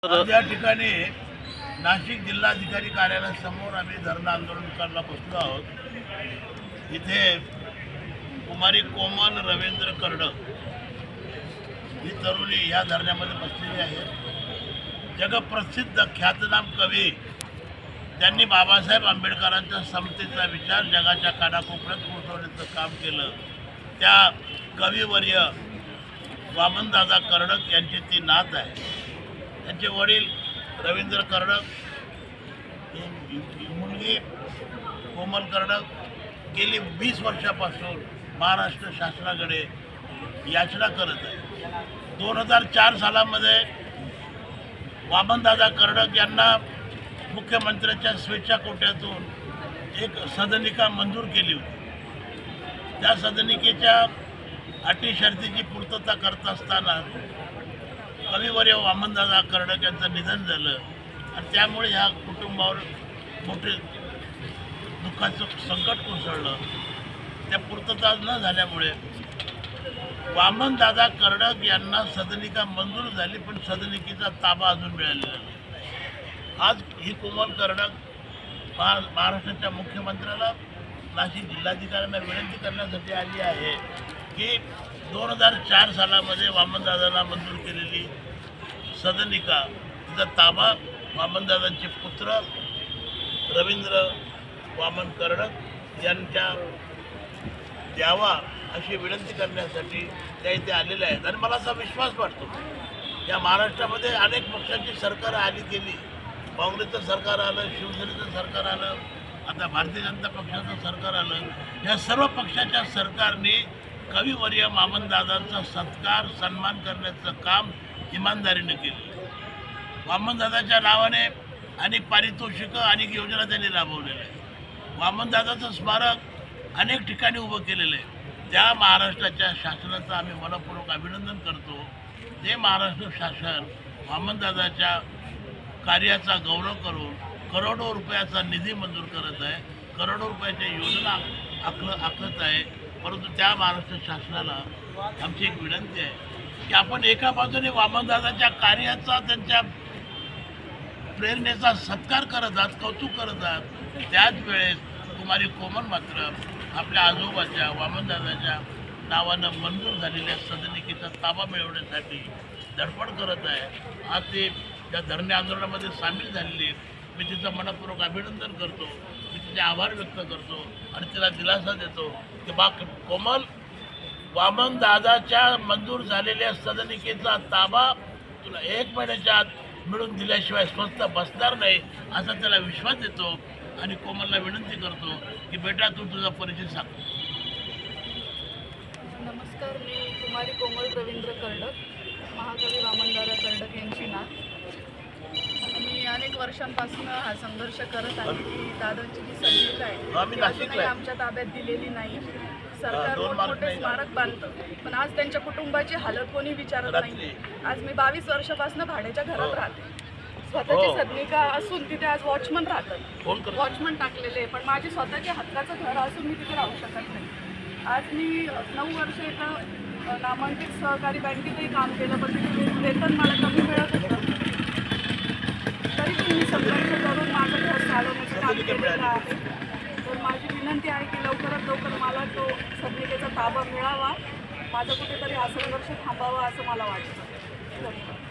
या ठिकाणी नाशिक जिल्हाधिकारी कार्यालयासमोर आम्ही धरणं आंदोलन करायला बसलो आहोत। इथे कुमारी कोमल रवींद्र कर्डक ही तरुणी या धरण्यामध्ये बसलेली आहे। जगप्रसिद्ध ख्यातनाम कवी त्यांनी बाबासाहेब आंबेडकरांच्या समतेचा विचार जगाच्या कानाकोपऱ्यात पोहोचवण्याचं काम केलं। त्या कविवर्य वामनदादा कर्डक यांची ती नात आहे। त्यांचे वडील रवींद्र कर्डक, मुलगी कोमल कर्डक गेली 20 वर्षापासून महाराष्ट्र शासनाकडे याचना करत आहे। 2004 सालामध्ये वामनदादा कर्डक यांना मुख्यमंत्र्यांच्या स्वेच्छा कोट्यातून एक सदनिका मंजूर केली होती। त्या सदनिकेच्या अटी शर्तीची पूर्तता करत असताना कविवर्य वामनदादा कर्डक यांचं निधन झालं आणि त्यामुळे ह्या कुटुंबावर मोठे दुःखाचं संकट कोसळलं। त्या पूर्तता न झाल्यामुळे वामनदादा कर्डक यांना सदनिका मंजूर झाली, पण सदनिकेचा ताबा अजून मिळालेला नाही। आज ही कोमल कर्डक महाराष्ट्राच्या मुख्यमंत्र्याला, नाशिक जिल्हाधिकाऱ्यांना विनंती करण्यासाठी आली आहे की 2004 सालामध्ये वामनदादांना मंजूर केलेली सदनिका, तिचा ताबा वामनदादांचे पुत्र रवींद्र वामन कर्डक यांच्या द्यावा अशी विनंती करण्यासाठी त्या इथे आलेल्या आहेत। आणि मला असा विश्वास वाटतो या महाराष्ट्रामध्ये अनेक पक्षांची सरकार आली गेली, काँग्रेसचं सरकार आलं, शिवसेनेचं सरकार आलं, आता भारतीय जनता पक्षाचं सरकार आलं। या सर्व पक्षाच्या सरकारने कविवर्य वामनदादांचा सत्कार सन्मान करण्याचं काम इमानदारीने केलं। वामनदादाच्या नावाने अनेक पारितोषिकं, अनेक योजना त्यांनी राबवलेल्या आहेत। वामनदादाचं स्मारक अनेक ठिकाणी उभं केलेलं आहे। त्या महाराष्ट्राच्या शासनाचं आम्ही मनपूर्वक अभिनंदन करतो। ते महाराष्ट्र शासन वामनदादाच्या कार्याचा गौरव करून करोडो रुपयाचा निधी मंजूर करत आहे, करोडो रुपयाच्या योजना आखत आहे। परंतु त्या महाराष्ट्र शासनाला आमची एक विनंती आहे की आपण एका बाजूने वामनदादाच्या कार्याचा, त्यांच्या प्रेरणेचा सत्कार करत आहात, कौतुक करत आहात, त्याच वेळेस कुमारी कोमल मात्र आपल्या आजोबाच्या वामनदादाच्या नावानं मंजूर झालेल्या सदनिकेचा ताबा मिळवण्यासाठी धडपड करत आहे। आज ते त्या धरणे आंदोलनामध्ये सामील झालेली आहेत। मी तिचं मनपूर्वक अभिनंदन करतो, मी तिचे आभार व्यक्त करतो आणि तिला दिलासा देतो की कोमल, वामनदादाच्या मंजूर झालेल्या सदनिकेचा ताबा तुला 1 महिन्याच्या आत मिळून दिल्याशिवाय स्वस्थ बसणार नाही असा त्याला विश्वास देतो आणि कोमलला विनंती करतो की बेटा तू तुझा परिचय सांग। नमस्कार, मी कुमारी कोमल रवींद्र कर्डक, महाकवी वामनदादा कर्डक यांची नात। मी अनेक वर्षांपासून हा संघर्ष करत आहे की दादांची जी सदनिका आहे ती अजूनही आमच्या ताब्यात दिलेली नाही। सरकार मोठमोठे स्मारक बांधतं, पण आज त्यांच्या कुटुंबाची हालत कोणी विचारत नाही। आज मी 22 वर्षापासून भाड्याच्या घरात राहते। स्वतःची सदनिका असून तिथे आज वॉचमन राहतात, वॉचमन टाकलेले, पण माझी स्वतःची हक्काचं घर असून मी तिथे राहू शकत नाही। आज मी 9 वर्ष एका नामांकित सहकारी बँकेतही काम केलं, पण तिथे वेतन मला कमी मिळत होतं, तरी पण मी संघर्ष करून माझं घर चालवण्याचं काम केलेलं आहे। तर माझी विनंती आहे की लवकरात लवकर मला तो सदनिकेचा ताबा मिळावा, माझा कुठेतरी हा संघर्ष थांबावा असं मला वाटतं।